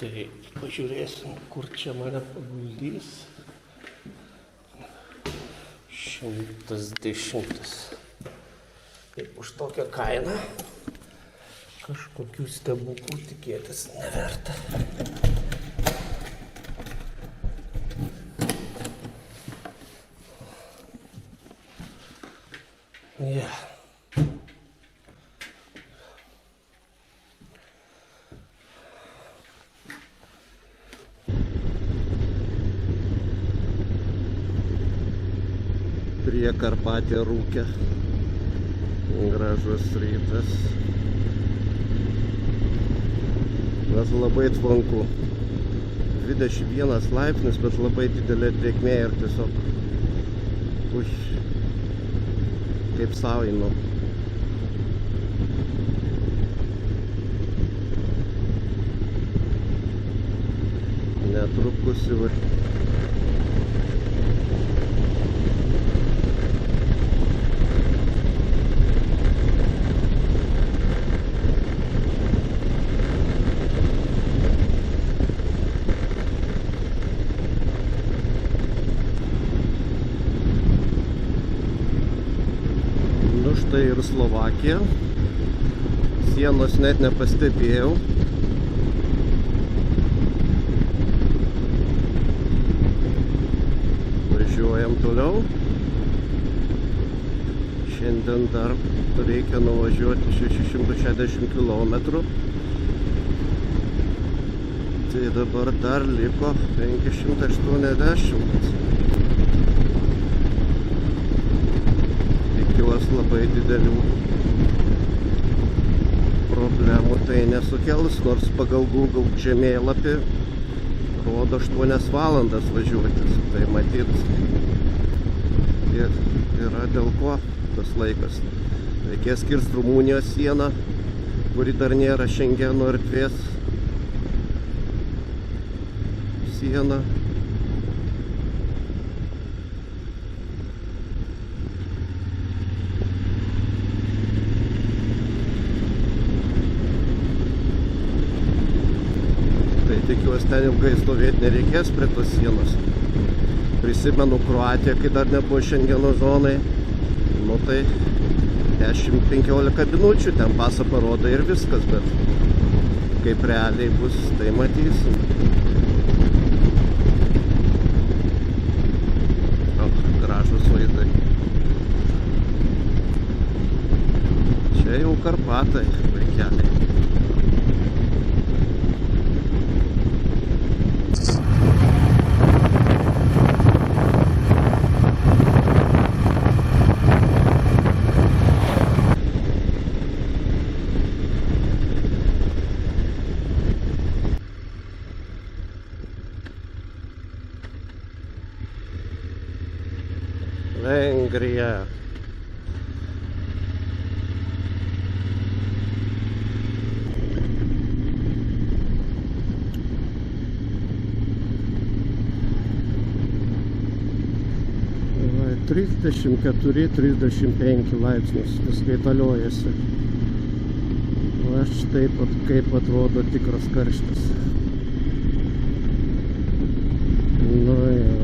Tai pažiūrėsim, kur čia mane paguldys. 110. Taip, už tokią kainą kažkokių stebuklų tikėtis neverta. Yeah. Prie Karpatė rūke. Gražus rytas. Nes labai tvanku. 21 laipsnis, bet labai didelė drėgmė ir tiesiog kaip saujino. Netrukus jau štai ir Slovakija. Sienos net nepastebėjau. Važiuojam toliau. Šiandien dar reikia nuvažiuoti 660 km. Tai dabar dar liko 580. Labai didelių problemų tai nesukels, nors pagal Google žemėlapį rodo 8 valandas važiuotis. Tai matyt, yra dėl ko tas laikas. Reikės kirsti Rumunijos sieną, kuri dar nėra Šengeno erdvės siena. Tikiuosi, ten ilgai stovėti nereikės prie tos sienos. Prisimenu Kroatiją, kai dar nebuvo Šengeno zonai. Nu tai 10-15 minučių ten pasą parodo ir viskas, bet kaip realiai bus, tai matysim. Gražus vaizdai. Čia jau Karpatai, vaikeliai. Vengrija. Va, 34-35 laipsnius vis kaitaliojasi. Va štai kaip atrodo tikras karštis. Nu jau.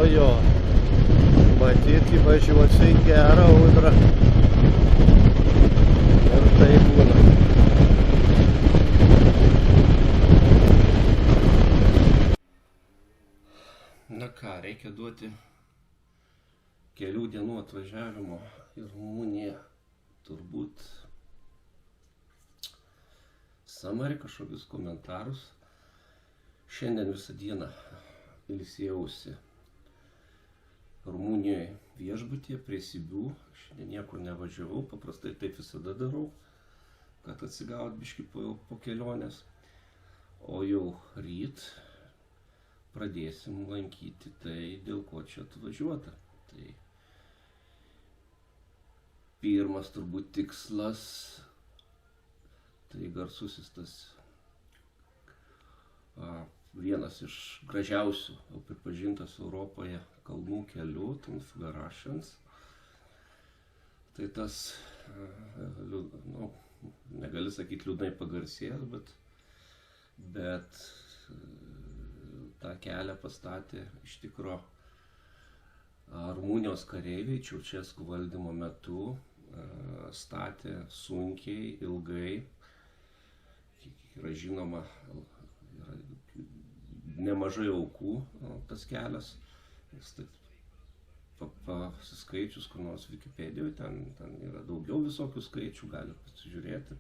Jo. Matyt, įvažiuosiu į gerą audrą. Ir tai būna. Na ką, reikia duoti kelių dienų atvažiavimo į Rumuniją. Turbūt summary, kažkokius komentarus. Šiandien visą dieną ilsėjausi Rumunijoje viešbutyje prie Sibių. Šiandien niekur nevažiavau, paprastai taip visada darau, kad atsigaut biškį po kelionės. O jau ryt pradėsim lankyti tai, dėl ko čia atvažiuota. Tai pirmas turbūt tikslas, tai garsusis tas vienas iš gražiausių, jau pripažintas Europoje kalnų kelių, Tanfgarashens. Tai tas, nu, negali sakyti liūdnai pagarsėjęs, bet tą kelią pastatė iš tikro Rumunijos kareiviai Ceausescu valdymo metu, statė sunkiai, ilgai, yra žinoma, yra nemažai aukų tas kelias, pasiskaičius kur nors Wikipedijoje, ten yra daugiau visokių skaičių, gali pasižiūrėti,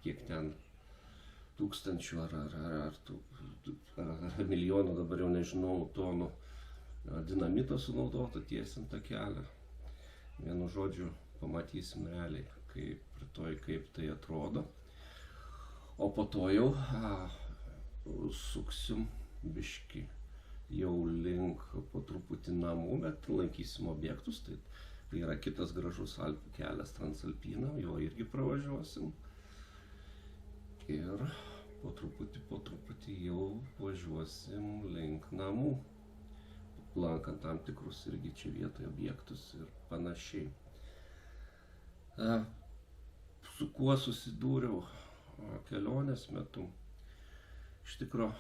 kiek ten tūkstančių ar milijonų, dabar jau nežinau, tonų dinamito sunaudota tiesiant tą kelią. Vienu žodžiu, pamatysim realiai, kaip tai atrodo. O po to jau suksim biškį jau link po truputį namų, bet lankysim objektus. Tai yra kitas gražus Alpių kelias Transalpina, jo irgi pravažiuosim. Ir po truputį jau važiuosim link namų, lankant tam tikrus irgi čia vietoje objektus ir panašiai. Su kuo susidūriau kelionės metu? Iš tikro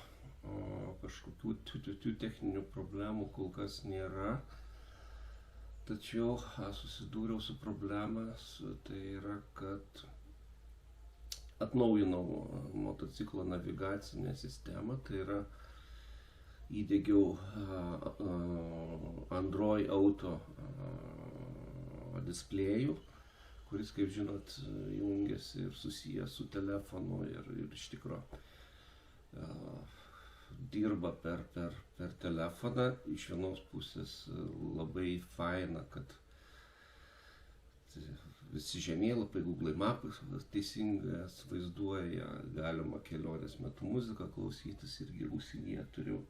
kažkokių techninių problemų kol kas nėra, tačiau susidūriau su problemas, tai yra, kad atnaujinau motociklo navigacinę sistemą, tai yra įdiegiau Android Auto displėjų, kuris, kaip žinot, jungiasi ir susijęs su telefonu ir iš tikro dirba per telefoną. Iš vienos pusės labai faina, kad visi žemėlapai, Google Maps teisingai vaizduoja, galima kelionės metu muziką klausytis, irgi užsienyje turiu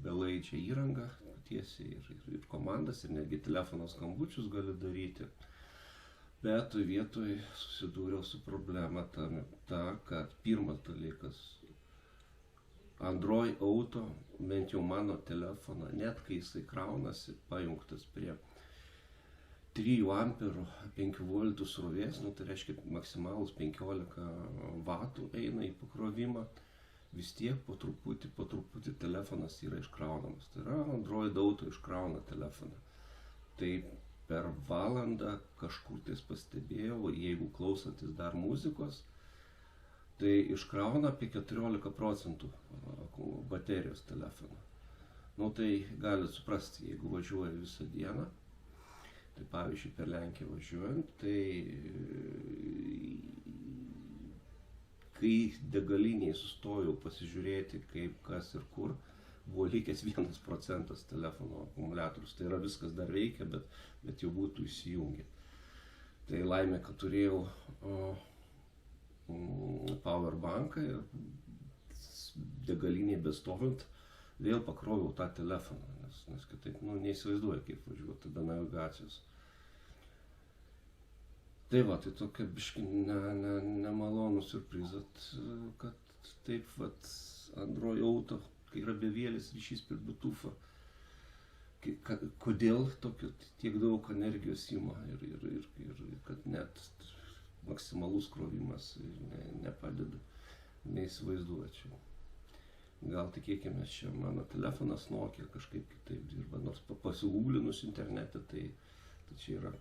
belaidžią įrangą tiesiai ir komandas, ir netgi telefono skambučius gali daryti. Bet vietoj susidūriau su problema ta, kad pirmas dalykas, Android Auto, bent jau mano telefoną, net kai jisai kraunasi, pajungtas prie 3 amperų 5 voltų srovės, tai reiškia maksimalus 15 vatų eina į pakrovimą, vis tiek po truputį telefonas yra iškraunamas. Tai yra Android Auto iškrauna telefoną. Tai per valandą kažkur tais pastebėjau, jeigu klausantis dar muzikos, tai iškrauna apie 14% baterijos telefoną. Tai galit suprasti, jeigu važiuoja visą dieną, tai pavyzdžiui per Lenkiją važiuojant, tai kai degaliniai sustojau pasižiūrėti kaip, kas ir kur, buvo likęs 1% telefono akumuliatorius. Tai yra viskas dar veikia, bet jau būtų įsijungę. Tai laimė, kad turėjau powerbanką ir degaliniai bestovint vėl pakroviau tą telefoną, nes kitaip neįsivaizduoju, kaip važiuoti be navigacijos. Tai va, tai tokia biški nemalonų siurprizat, kad taip vat Android Auto, kai yra bevėlis ryšys per Bluetooth'ą, kodėl tiek daug energijos ima ir kad net maksimalus krovimas nepadeda, neįsivaizduočiau. Gal tikėkime, čia mano telefonas Nokia kažkaip kitaip dirba. pasigūglinus internete, tai čia yra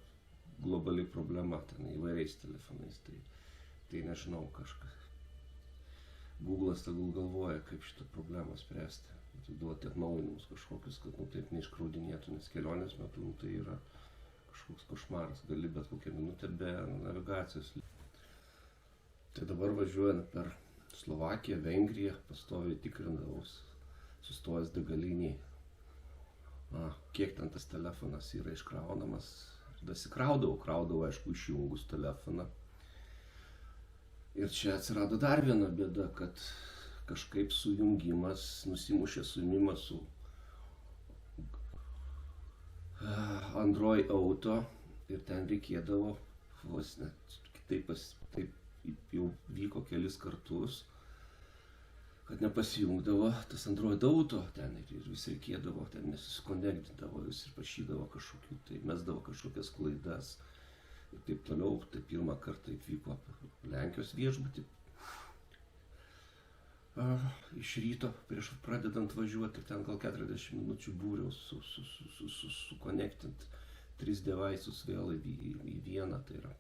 globali problema ten įvairiais telefonais. Tai nežinau, kažkas. Google'as tegul galvoja, kaip šitą problemą spręsti. Duoti atnaujinimus kažkokius, kad taip neiškraudinėtų, nes kelionės metu tai yra kažkoks košmaras, gali bet kokią minutę be navigacijos. Tai dabar važiuojant per Slovakiją, Vengriją, pastoviai tikrindavaus, sustojęs degaliniai, kiek ten tas telefonas yra iškraunamas. Kraudavau, aišku, išjungus telefoną. Ir čia atsirado dar viena bėda, kad kažkaip sujungimas, nusimušė sujungimas su Android Auto ir ten reikėdavo, vos net taip jau vyko kelis kartus, kad nepasijungdavo tas Android Auto ten ir vis reikėdavo, ten nesusikonekdindavo, vis ir prašydavo kažkokių, tai mesdavo kažkokias klaidas ir taip toliau. Tai pirmą kartą taip vyko Lenkijos viešbutį. Iš ryto prieš pradedant važiuoti, ten gal 40 minučių būriau sukonektint 3 devaisus vėl į vieną, tai yra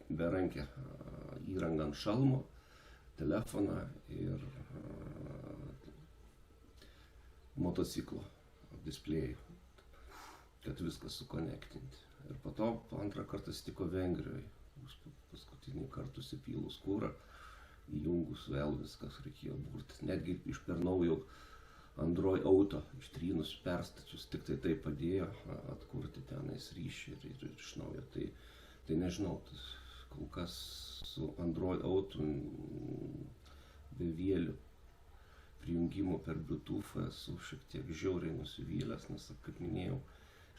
berankę įrangą ant šalmo, telefoną ir motociklo displėjų, kad viską sukonektinti. Ir po to antrą kartą atsitiko Vengrijoje, paskutinį kartą susipylus kurą, įjungus vėl viskas reikėjo burti. Netgi iš per naujo Android Auto ištrynus, perstačius, tik tai padėjo atkurti tenais ryšį ir iš naujo. Tai nežinau, kol kas su Android Auto bevėliu prijungimu per Bluetooth esu šiek tiek žiauriai nusivylęs, nes, kaip minėjau,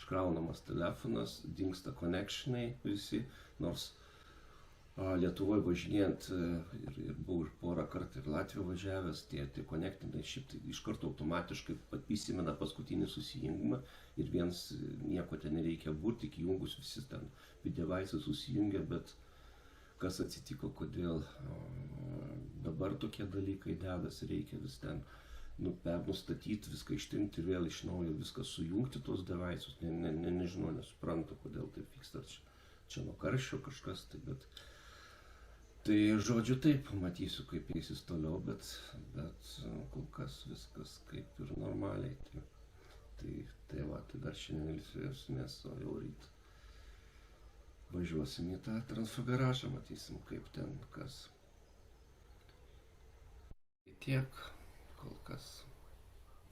iškraunamas telefonas, dingsta connectionai visi, nors Lietuvoje važinėjant ir buvau ir porą kartų ir Latvijoje važiavęs, tie connectinai šiaip iš karto automatiškai įsimena paskutinį susijungimą ir viens nieko ten nereikia burti, iki jungus visi ten devaisai susijungia, bet kas atsitiko, kodėl dabar tokie dalykai dedas, reikia vis ten nustatyti, viską ištrinti ir vėl iš naujo viską sujungti tos devaisus, nežinau, nesuprantu, kodėl taip vyksta, čia nuo karščio kažkas, tai žodžiu taip, pamatysiu, kaip eisis toliau, bet kol kas viskas kaip ir normaliai, tai dar šiandien ilsėsimės, o jau ryt važiuosim į tą transfagaražą, matysim, kaip ten kas. Tiek kol kas.